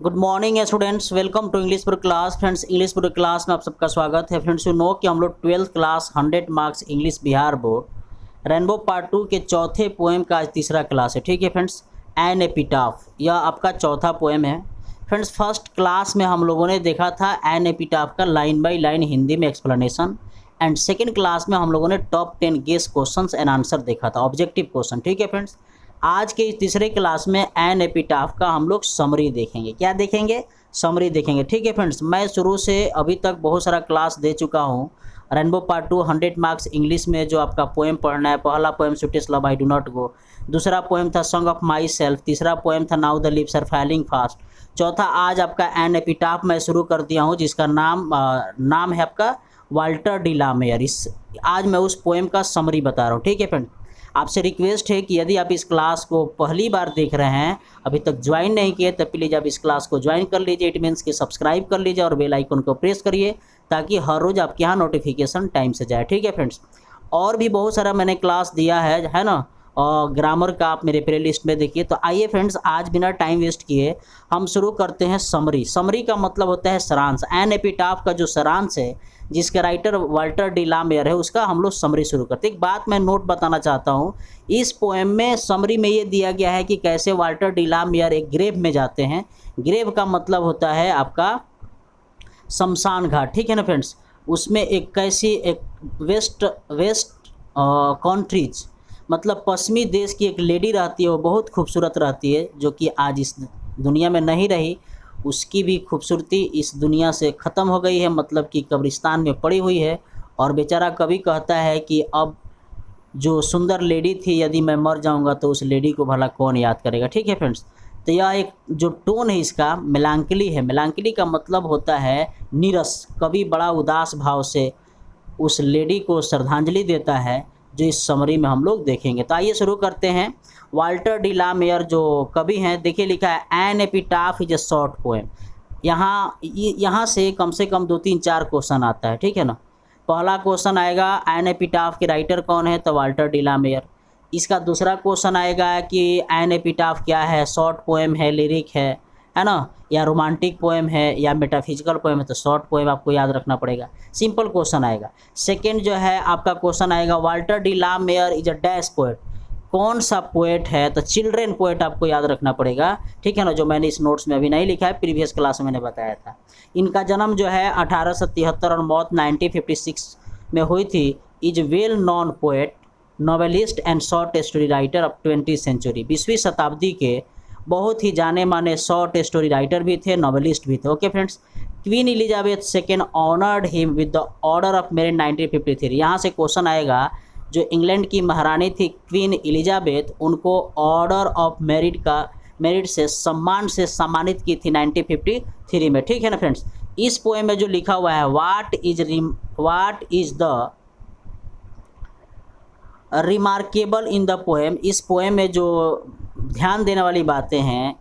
Good morning students, welcome to English पर class. Friends, English पर class में आप सबका स्वागत है। फ्रेंड्स, यू नो कि हम लोग 12th class 100 marks English Bihar board rainbow part 2 के चौथे पोएम का आज तीसरा क्लास है। ठीक है फ्रेंड्स, एन एपिटाफ, यह आपका चौथा पोएम है। फ्रेंड्स, फर्स्ट क्लास में हम लोगों ने देखा था एन एपिटाफ का लाइन बाय लाइन हिंदी में एक्सप्लेनेशन, एंड सेकेंड क्लास में हम लोगों ने top 10 guess questions and answer देखा था, ऑब्जेक्टिव क्वेश्चन। ठीक है फ्रेंड्स, आज के इस तीसरे क्लास में एन एपिटाफ का हम लोग समरी देखेंगे। क्या देखेंगे? समरी देखेंगे। ठीक है फ्रेंड्स, मैं शुरू से अभी तक बहुत सारा क्लास दे चुका हूँ। रेनबो पार्ट 2 100 मार्क्स इंग्लिश में जो आपका पोएम पढ़ना है, पहला poem sweetest love I do not go, दूसरा पोएम था सॉन्ग ऑफ माई सेल्फ, तीसरा पोएम था now the lips are falling fast, चौथा आज आपका एन एपिटाफ मैं शुरू कर दिया हूँ जिसका नाम है आपका वाल्टर डी ला मेयर। आज मैं उस पोएम का समरी बता रहा हूँ। ठीक है फ्रेंड, आपसे रिक्वेस्ट है कि यदि आप इस क्लास को पहली बार देख रहे हैं, अभी तक ज्वाइन नहीं किए, तब प्लीज़ आप इस क्लास को ज्वाइन कर लीजिए। इट मीन्स कि सब्सक्राइब कर लीजिए और बेल आइकन को प्रेस करिए ताकि हर रोज़ आपके यहाँ नोटिफिकेशन टाइम से जाए। ठीक है फ्रेंड्स, और भी बहुत सारा मैंने क्लास दिया है ना, और ग्रामर का आप मेरे प्ले लिस्ट में देखिए। तो आइए फ्रेंड्स, आज बिना टाइम वेस्ट किए हम शुरू करते हैं समरी। समरी का मतलब होता है सारांश। एन एपिटाफ का जो सारांश है, जिसका writer Walter de la Mare है, उसका हम लोग समरी शुरू करते हैं। एक बात मैं नोट बताना चाहता हूँ, इस पोएम में समरी में ये दिया गया है कि कैसे वाल्टर डी ला मेयर एक ग्रेव में जाते हैं। ग्रेव का मतलब होता है आपका शमशान घाट। ठीक है ना फ्रेंड्स, उसमें एक कैसी एक वेस्ट कंट्रीज मतलब पश्चिमी देश की एक लेडी रहती है, वो बहुत खूबसूरत रहती है, जो कि आज इस दुनिया में नहीं रही। उसकी भी खूबसूरती इस दुनिया से ख़त्म हो गई है, मतलब कि कब्रिस्तान में पड़ी हुई है। और बेचारा कवि कहता है कि अब जो सुंदर लेडी थी, यदि मैं मर जाऊंगा तो उस लेडी को भला कौन याद करेगा। ठीक है फ्रेंड्स, तो यह एक जो टोन है इसका मेलांकली है। मेलांकली का मतलब होता है नीरस। कवि बड़ा उदास भाव से उस लेडी को श्रद्धांजलि देता है, जो इस समरी में हम लोग देखेंगे। तो आइए शुरू करते हैं। वाल्टर डी ला मेयर जो कवि हैं, देखिए लिखा है an epitaph is a short poem. यहाँ से कम 2 3 4 क्वेश्चन आता है। ठीक है ना, पहला क्वेश्चन आएगा एन एपिटाफ के राइटर कौन है, तो वाल्टर डी ला मेयर। इसका दूसरा क्वेश्चन आएगा कि एन एपिटाफ क्या है, शॉर्ट पोएम है, लिरिक है ना, या रोमांटिक पोएम है, या मेटाफिजिकल पोएम है। तो शॉर्ट पोएम आपको याद रखना पड़ेगा, सिंपल क्वेश्चन आएगा। सेकंड जो है आपका क्वेश्चन आएगा Walter de la Mare is a dash poet. कौन सा पोएट है, तो चिल्ड्रेन पोएट आपको याद रखना पड़ेगा। ठीक है ना, जो मैंने इस नोट्स में अभी नहीं लिखा है, प्रीवियस क्लास में मैंने बताया था। इनका जन्म जो है 1873 और मौत 1956 में हुई थी। Is well known poet, novelist and short story writer of 20th century. 20वीं शताब्दी के बहुत ही जाने माने शॉर्ट स्टोरी राइटर भी थे, नॉवेलिस्ट भी थे। Okay friends, queen Elizabeth second honoured him with the order of merit 1953। यहाँ से क्वेश्चन आएगा, जो इंग्लैंड की महारानी थी क्वीन एलिजाबेथ, उनको ऑर्डर ऑफ मेरिट से सम्मान से सम्मानित की थी 1953 में। ठीक है ना फ्रेंड्स, इस पोएम में जो लिखा हुआ है what is the remarkable in the poem, इस पोएम में जो ध्यान देने वाली बातें हैं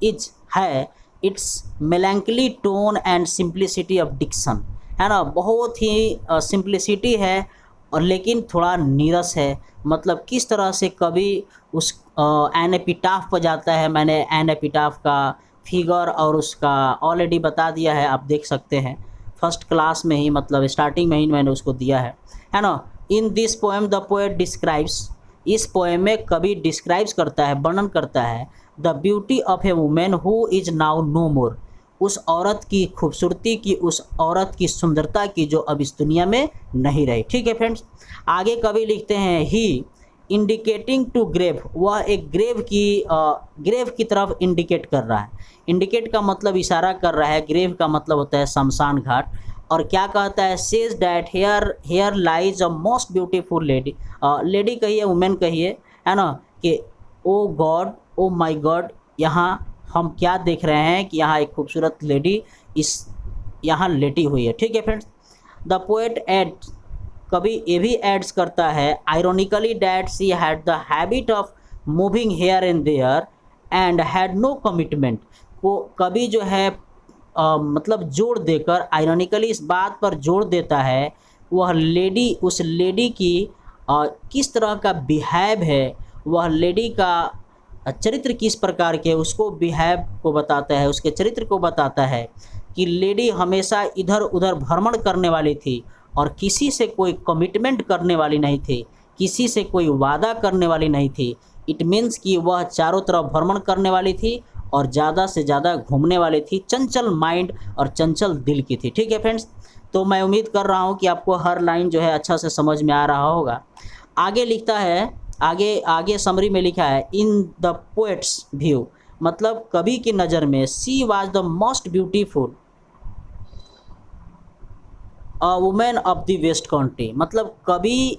it's melancholy tone and simplicity of diction, है ना। बहुत ही सिंप्लिसिटी है और लेकिन थोड़ा नीरस है। मतलब किस तरह से कवि उस एन एपिटाफ पर जाता है। मैंने एन एपिटाफ का फिगर और उसका ऑलरेडी बता दिया है, आप देख सकते हैं फर्स्ट क्लास में ही, मतलब स्टार्टिंग में ही मैंने उसको दिया है ना। In this poem the poet describes, इस पोएम में कवि डिस्क्राइब्स करता है, वर्णन करता है the beauty of a women who is now no more, उस औरत की खूबसूरती की, उस औरत की सुंदरता की जो अब इस दुनिया में नहीं रही। ठीक है फ्रेंड्स, आगे कवि लिखते हैं ही इंडिकेटिंग टू ग्रेव, वह एक ग्रेव की तरफ इंडिकेट कर रहा है। इंडिकेट का मतलब इशारा कर रहा है, ग्रेव का मतलब होता है शमशान घाट। और क्या कहता है, says that here lies a most beautiful lady, lady कहिए, वुमेन कहिए, है ना, कि ओ गॉड, ओ माई गॉड, यहाँ हम क्या देख रहे हैं कि यहाँ एक खूबसूरत लेडी यहाँ लेटी हुई है। ठीक है फ्रेंड्स, द पोएट एड्स, कभी ये भी एड्स करता है ironically that she had the habit of moving here and there and had no commitment. को कभी जो है मतलब जोड़ देकर आयरोनिकली इस बात पर जोड़ देता है, वह लेडी, उस लेडी की किस तरह का बिहेव है, वह लेडी का चरित्र किस प्रकार के, उसको बिहेव को बताता है, उसके चरित्र को बताता है कि लेडी हमेशा इधर उधर भ्रमण करने वाली थी और किसी से कोई कमिटमेंट करने वाली नहीं थी, किसी से कोई वादा करने वाली नहीं थी। इट मीन्स कि वह चारों तरफ भ्रमण करने वाली थी और ज़्यादा से ज़्यादा घूमने वाली थी, चंचल माइंड और चंचल दिल की थी। ठीक है फ्रेंड्स, तो मैं उम्मीद कर रहा हूँ कि आपको हर लाइन जो है अच्छा से समझ में आ रहा होगा। आगे लिखता है, आगे समरी में लिखा है, इन द पोएट्स व्यू, मतलब कवि की नज़र में, she was the most beautiful a women of the west country, मतलब कवि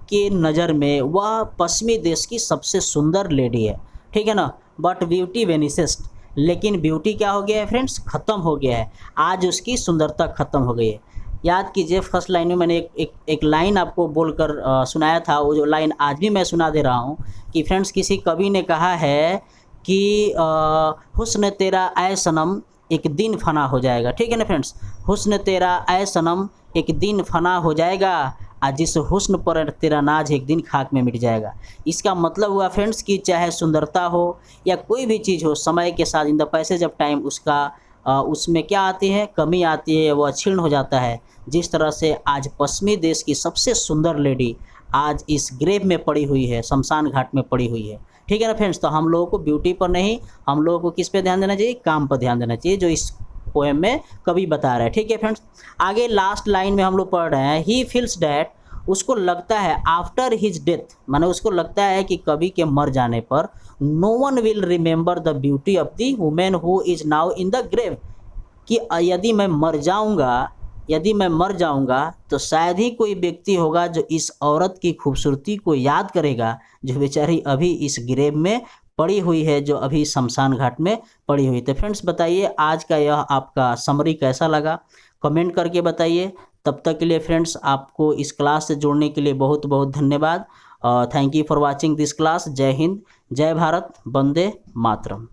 के नज़र में वह पश्चिमी देश की सबसे सुंदर लेडी है। ठीक है ना, बट ब्यूटी वेनिसेस, लेकिन ब्यूटी क्या हो गया है फ्रेंड्स, ख़त्म हो गया है, आज उसकी सुंदरता ख़त्म हो गई है। याद कीजिए फर्स्ट लाइन में मैंने एक लाइन आपको बोलकर सुनाया था, वो जो लाइन आज भी मैं सुना दे रहा हूँ कि फ्रेंड्स किसी कवि ने कहा है कि हुस्न तेरा ऐ सनम एक दिन फना हो जाएगा। ठीक है ना फ्रेंड्स, हुस्न तेरा ऐ सनम एक दिन फना हो जाएगा, आज जिस हुस्न पर तेरा नाज एक दिन खाक में मिट जाएगा। इसका मतलब हुआ फ्रेंड्स कि चाहे सुंदरता हो या कोई भी चीज़ हो, समय के साथ in the passage of time उसका उसमें क्या आती है, कमी आती है, वह क्षीण हो जाता है। जिस तरह से आज पश्चिमी देश की सबसे सुंदर लेडी आज इस ग्रेव में पड़ी हुई है, शमशान घाट में पड़ी हुई है। ठीक है ना फ्रेंड्स, तो हम लोगों को ब्यूटी पर नहीं, हम लोगों को किस पे ध्यान देना चाहिए, काम पर ध्यान देना चाहिए, जो इस पोएम में कवि बता रहा है। ठीक है फ्रेंड्स, आगे लास्ट लाइन में हम लोग पढ़ रहे हैं, ही फील्स डैट, उसको लगता है, आफ्टर हिज डेथ, माने उसको लगता है कि कवि के मर जाने पर, no one will remember the beauty of the women who is now in the grave, कि यदि मैं मर जाऊंगा तो शायद ही कोई व्यक्ति होगा जो इस औरत की खूबसूरती को याद करेगा, जो बेचारी अभी इस ग्रेव में पड़ी हुई है, जो अभी शमशान घाट में पड़ी हुई। तो फ्रेंड्स बताइए आज का यह आपका समरी कैसा लगा, कमेंट करके बताइए। तब तक के लिए फ्रेंड्स आपको इस क्लास से जुड़ने के लिए बहुत बहुत धन्यवाद। Thank you for watching this class. जय हिंद, जय भारत, वंदे मातरम।